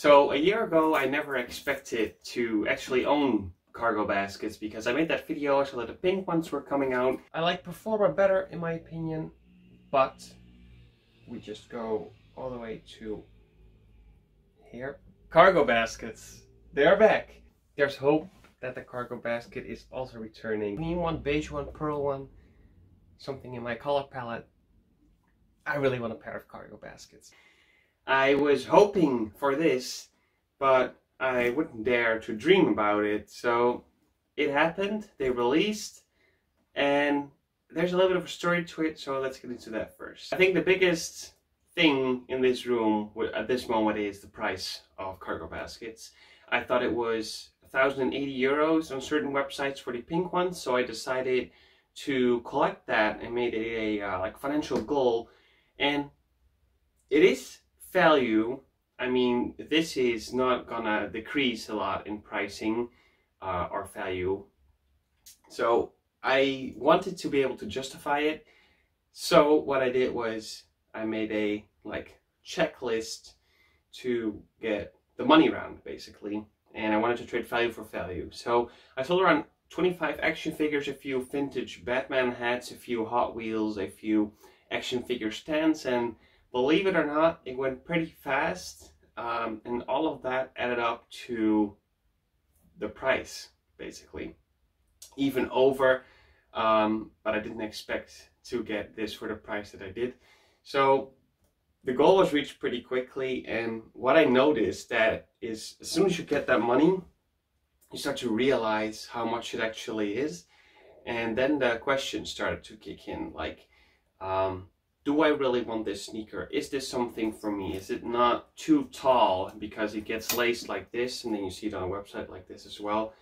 So a year ago, I never expected to actually own cargo baskets because I made that video. I saw that the pink ones were coming out. I like Performer better in my opinion, but we just go all the way to here. Cargo baskets, they're back. There's hope that the cargo basket is also returning. Green one, beige one, pearl one, something in my color palette. I really want a pair of cargo baskets. I was hoping for this, but I wouldn't dare to dream about it. So it happened, they released, and there's a little bit of a story to it, so let's get into that first. I think the biggest thing in this room at this moment is the price of cargo baskets. I thought it was 1,080 euros on certain websites for the pink ones, so I decided to collect that and made it a like financial goal. And it is value. I mean, this is not gonna decrease a lot in pricing or value. So I wanted to be able to justify it. So what I did was I made a like checklist to get the money round basically. And I wanted to trade value for value. So I sold around 25 action figures, a few vintage Batman hats, a few Hot Wheels, a few action figure stands, and believe it or not, it went pretty fast, and all of that added up to the price, basically. Even over, but I didn't expect to get this for the price that I did. So the goal was reached pretty quickly, and what I noticed that is as soon as you get that money, you start to realize how much it actually is, and then the questions started to kick in, like, do I really want this sneaker? Is this something for me? Is it not too tall because it gets laced like this, and then you see it on a website like this as well?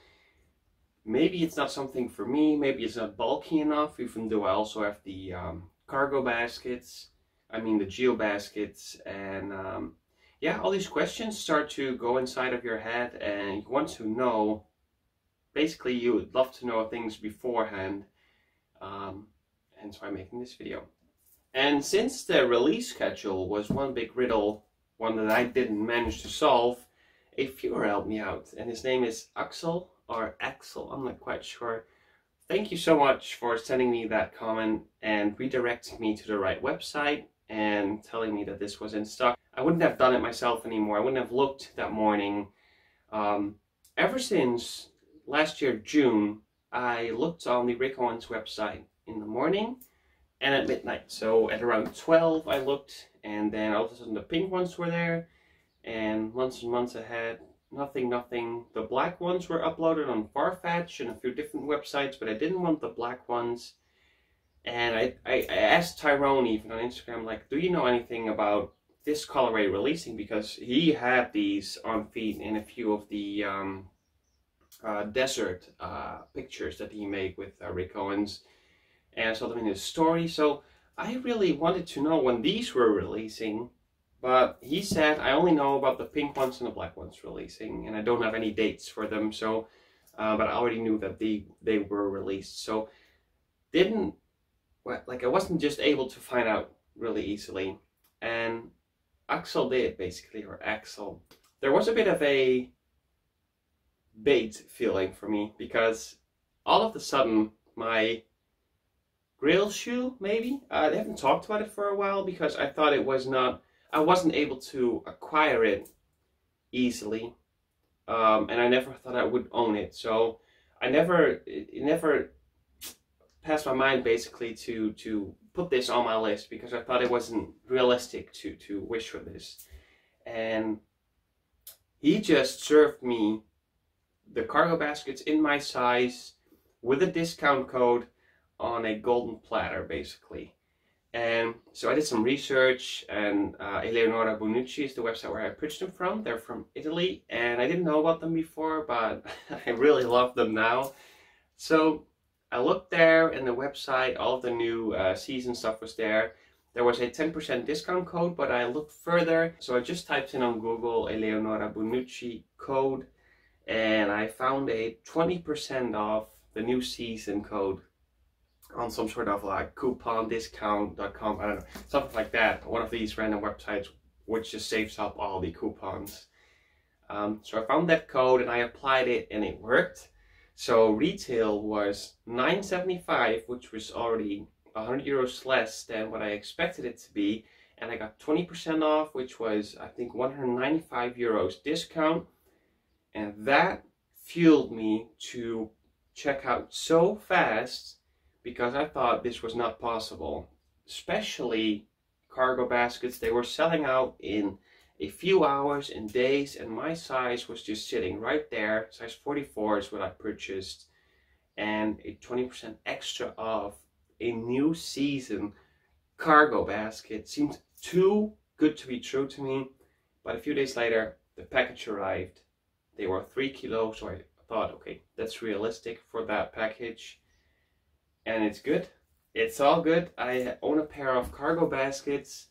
Maybe it's not something for me. Maybe it's not bulky enough, even though I also have the cargo baskets. I mean the geo baskets, and yeah, all these questions start to go inside of your head, and you want to know. Basically, you would love to know things beforehand, hence why I'm making this video. And since the release schedule was one big riddle, one that I didn't manage to solve, a viewer helped me out, and his name is Axel, or Axel, I'm not quite sure. Thank you so much for sending me that comment and redirecting me to the right website and telling me that this was in stock. I wouldn't have done it myself anymore. I wouldn't have looked that morning. Ever since last year, June, I looked on the Rick Owens website in the morning and at midnight. So at around 12 I looked, and then all of a sudden the pink ones were there, and months ahead, nothing. The black ones were uploaded on Farfetch and a few different websites, but I didn't want the black ones. And I asked Tyrone even on Instagram, like, do you know anything about this colorway releasing? Because he had these on feed in a few of the desert pictures that he made with Rick Owens. And I saw them in his story, so I really wanted to know when these were releasing, but he said I only know about the pink ones and the black ones releasing, and I don't have any dates for them. So, but I already knew that they were released. So, I wasn't just able to find out really easily, and Axel did basically, or Axel. There was a bit of a bait feeling for me because all of a sudden my grill shoe, maybe? I haven't talked about it for a while because I thought I wasn't able to acquire it easily. And I never thought I would own it. So it never passed my mind basically to put this on my list because I thought it wasn't realistic to wish for this. And he just served me the cargo baskets in my size with a discount code on a golden platter basically. And so I did some research, and Eleonora Bonucci is the website where I purchased them from. They're from Italy, and I didn't know about them before, but I really love them now. So I looked there in the website, all of the new season stuff was there. There was a 10% discount code, but I looked further. So I just typed in on Google Eleonora Bonucci code, and I found a 20% off the new season code on some sort of like coupondiscount.com, I don't know, something like that. One of these random websites which just saves up all the coupons. So I found that code and I applied it and it worked. So retail was $9.75, which was already €100 less than what I expected it to be. And I got 20% off, which was, I think, €195 discount. And that fueled me to check out so fast because I thought this was not possible. Especially Cargobaskets, they were selling out in a few hours and days, and my size was just sitting right there. Size 44 is what I purchased, and a 20% extra off a new season cargo basket seemed too good to be true to me. But a few days later, the package arrived. They were 3 kilos, so I thought, okay, that's realistic for that package. And it's good. It's all good. I own a pair of Cargobaskets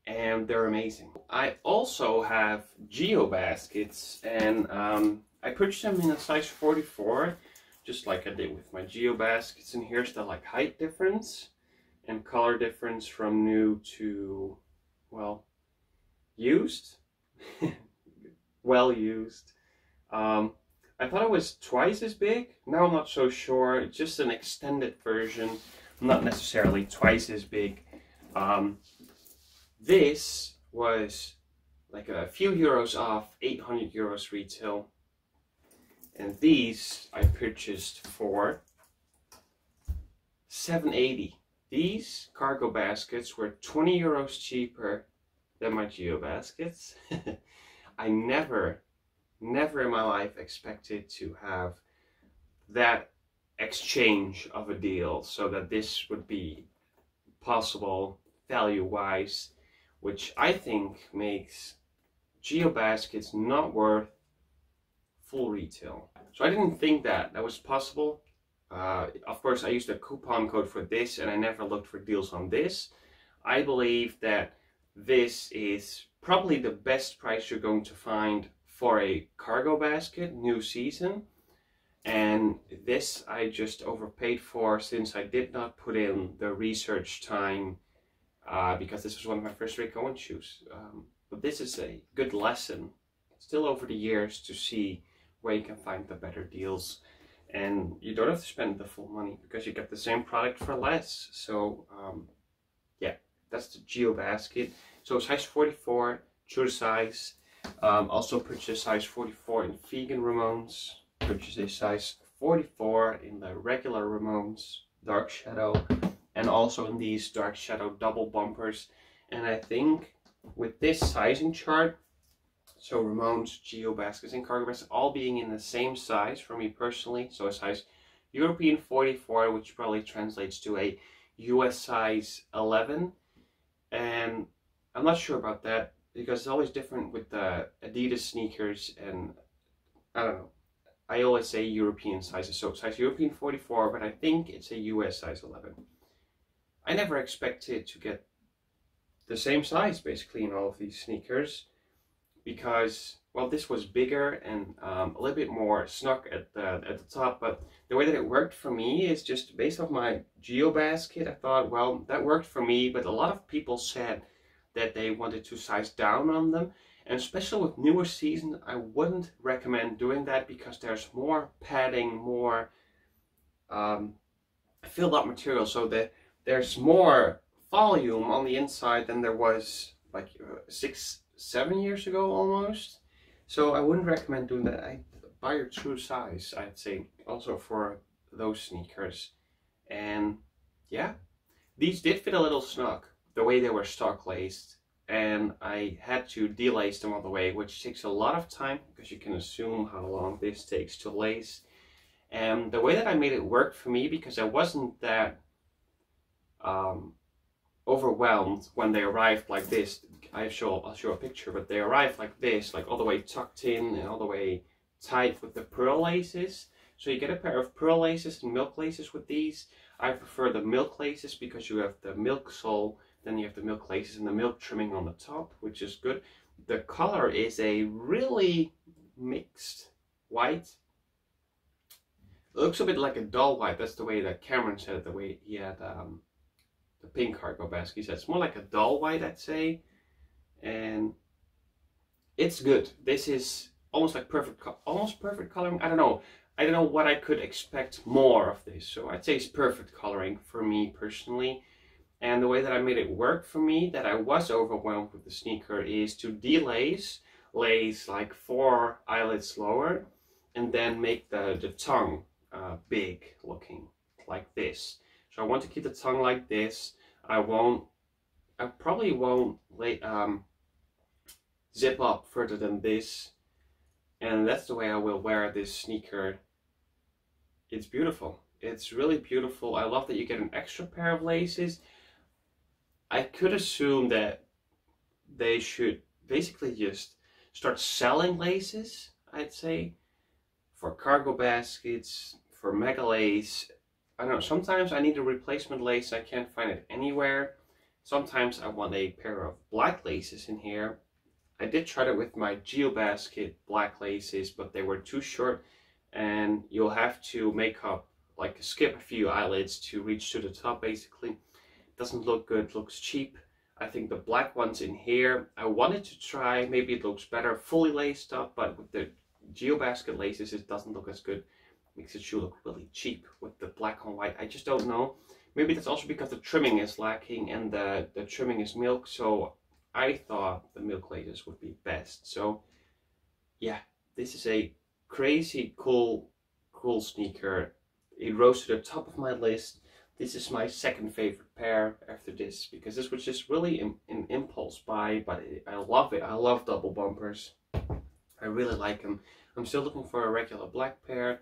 and they're amazing. I also have Geobaskets, and I purchased them in a size 44, just like I did with my Geobaskets. And here's the height difference and color difference from new to, well, used. Well used. I thought it was twice as big. Now I'm not so sure. It's just an extended version, not necessarily twice as big. This was like a few euros off, €800 retail. And these I purchased for €7.80. These Cargobaskets were €20 cheaper than my Geobaskets. I never in my life expected to have that exchange of a deal, so that this would be possible value-wise, which I think makes Geobaskets not worth full retail. So I didn't think that was possible. Of course, I used a coupon code for this and I never looked for deals on this. I believe that this is probably the best price you're going to find for a cargo basket, new season. And this I just overpaid for, since I did not put in the research time, because this was one of my first Rick Owens shoes. But this is a good lesson, still over the years, to see where you can find the better deals. And you don't have to spend the full money because you get the same product for less. So yeah, that's the Geobasket. So size 44, true size. Also purchased size 44 in vegan Ramones. Purchased a size 44 in the regular Ramones dark shadow, and also in these dark shadow double bumpers. And I think with this sizing chart, so Ramones, Geobaskets, and Cargobaskets all being in the same size for me personally, so a size European 44, which probably translates to a US size 11. And I'm not sure about that, because it's always different with the Adidas sneakers, and I don't know. I always say European sizes, so size European 44, but I think it's a US size 11. I never expected to get the same size basically in all of these sneakers, because, well, this was bigger and a little bit more snug at the top, but the way that it worked for me is just based off my Geobasket. I thought, well, that worked for me, but a lot of people said that they wanted to size down on them. And especially with newer season, I wouldn't recommend doing that, because there's more padding, more filled up material, so that there's more volume on the inside than there was like 6-7 years ago almost. So I wouldn't recommend doing that. I buy your true size, I'd say, also for those sneakers. And yeah, these did fit a little snug the way they were stock laced, and I had to delace them all the way, which takes a lot of time, because you can assume how long this takes to lace. And the way that I made it work for me, because I wasn't that overwhelmed when they arrived like this. I'll show a picture, but they arrived like this, like all the way tucked in and all the way tight with the pearl laces. So you get a pair of pearl laces and milk laces with these. I prefer the milk laces because you have the milk sole, then you have the milk laces and the milk trimming on the top, which is good. The color is a really mixed white. It looks a bit like a dull white. That's the way that Cameron said it, the way he had the pink cargo basket. He said it's more like a dull white, I'd say. And it's good. This is almost like almost perfect coloring. I don't know what I could expect more of this. So I'd say it's perfect coloring for me personally. And the way that I made it work for me, that I was overwhelmed with the sneaker, is to delace, lace like 4 eyelets lower, and then make the tongue big looking like this. So I want to keep the tongue like this. I probably won't zip up further than this, and that's the way I will wear this sneaker. It's beautiful. It's really beautiful. I love that you get an extra pair of laces. I could assume that they should basically just start selling laces, I'd say, for Cargobaskets, for Mega Lace. I don't know, sometimes I need a replacement lace. I can't find it anywhere. Sometimes I want a pair of black laces in here. I did try that with my Geobasket black laces, but they were too short, and you'll have to make up, like skip a few eyelets to reach to the top basically. Doesn't look good, looks cheap. I think the black ones in here, I wanted to try, maybe it looks better fully laced up, but with the Geobasket laces it doesn't look as good. Makes the shoe look really cheap with the black on white. I just don't know. Maybe that's also because the trimming is lacking and the trimming is milk, so I thought the milk laces would be best. So yeah, this is a crazy cool sneaker. It rose to the top of my list. This is my second favorite pair after this, because this was just really an impulse buy, but I love it. I love double bumpers. I really like them. I'm still looking for a regular black pair.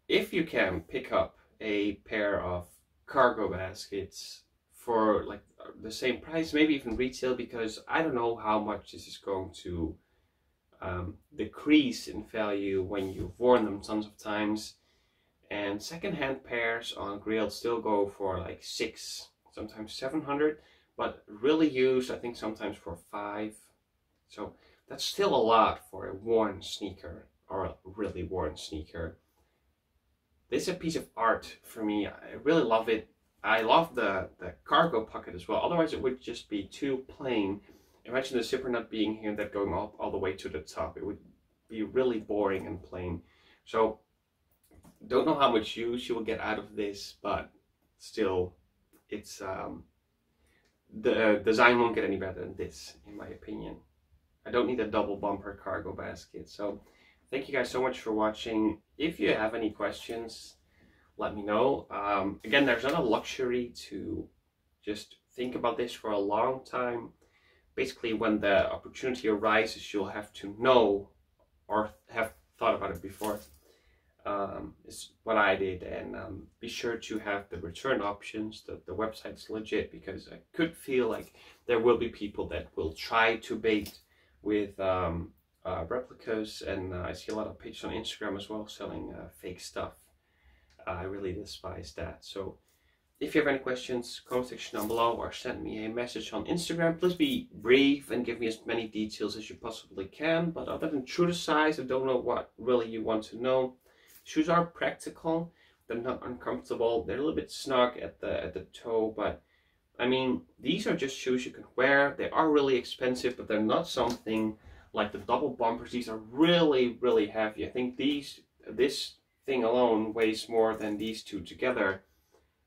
If you can pick up a pair of Cargobaskets for like the same price, maybe even retail, because I don't know how much this is going to decrease in value when you've worn them tons of times. And second-hand pairs on Grailed still go for like 600, sometimes 700, but really used I think sometimes for 5. So that's still a lot for a worn sneaker, or a really worn sneaker. This is a piece of art for me. I really love it. I love the cargo pocket as well. Otherwise it would just be too plain. Imagine the zipper not being here and that going up all the way to the top. It would be really boring and plain. So don't know how much use you will get out of this, but still, it's the design won't get any better than this, in my opinion. I don't need a double bumper Cargobasket. So thank you guys so much for watching. If you have any questions, let me know. Again, there's not a luxury to just think about this for a long time. Basically, when the opportunity arises, you'll have to know or have thought about it before. Is what I did, and be sure to have the return options. The website's legit, because I could feel like there will be people that will try to bait with replicas, and I see a lot of pages on Instagram as well selling fake stuff. I really despise that. So if you have any questions, comment section down below, or send me a message on Instagram. Please be brief and give me as many details as you possibly can. But other than true to size, I don't know what really you want to know. Shoes are practical, they're not uncomfortable, they're a little bit snug at the toe, but I mean, these are just shoes you can wear. They are really expensive, but they're not something like the double bumpers. These are really, really heavy. I think this thing alone weighs more than these two together.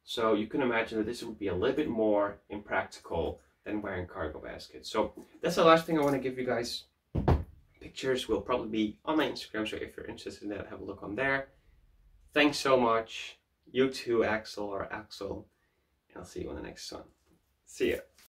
So you can imagine that this would be a little bit more impractical than wearing Cargobaskets. So that's the last thing I want to give you guys. Pictures will probably be on my Instagram, so if you're interested in that, have a look on there. Thanks so much. You too, Axel or Axel. And I'll see you on the next one. See ya.